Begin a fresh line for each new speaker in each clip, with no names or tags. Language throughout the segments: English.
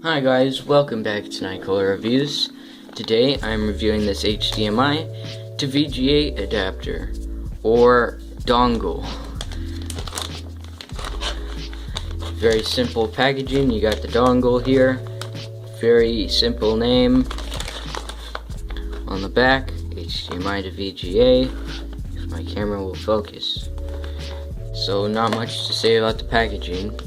Hi guys, welcome back to Nikola Reviews. Today I'm reviewing this HDMI to VGA adapter, or dongle. Very simple packaging. You got the dongle here, very simple name on the back, HDMI to VGA, if my camera will focus. So not much to say about the packaging.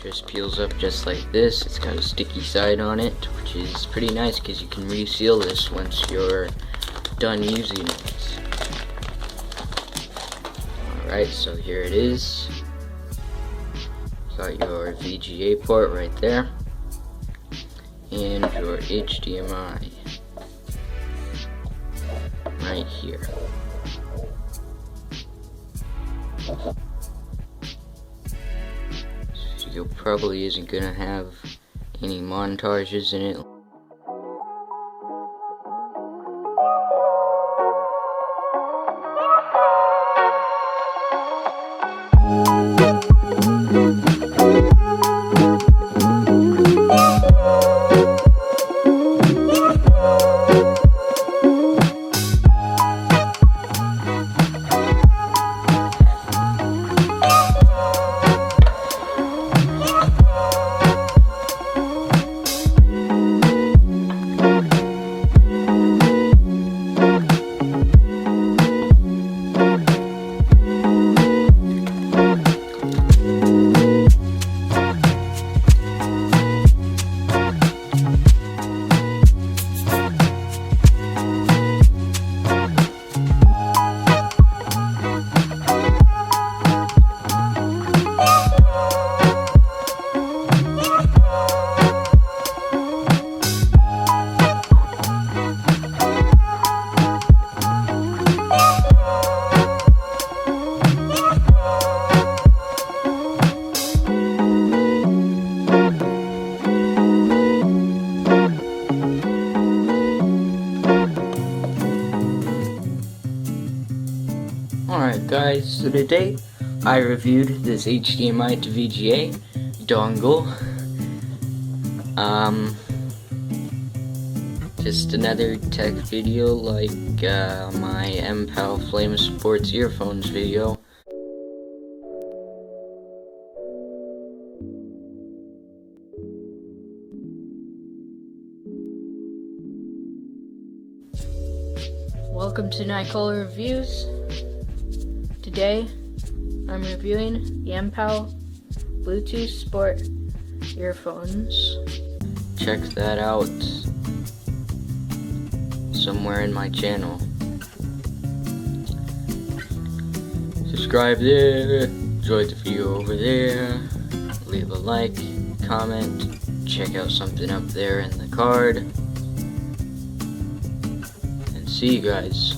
Just peels up just like this. It's got a sticky side on it, which is pretty nice because you can reseal this once you're done using it. Alright, so here it is. Got your VGA port right there, and your HDMI right here. Video probably isn't gonna have any montages in it. Alright guys, so today I reviewed this HDMI to VGA dongle. Just another tech video like my MPAL Flame Sports earphones video. Welcome to Nikola Reviews. Today, I'm reviewing the MPAL Bluetooth Sport earphones. Check that out somewhere in my channel. Subscribe there, enjoy the video over there, leave a like, comment, check out something up there in the card, and see you guys.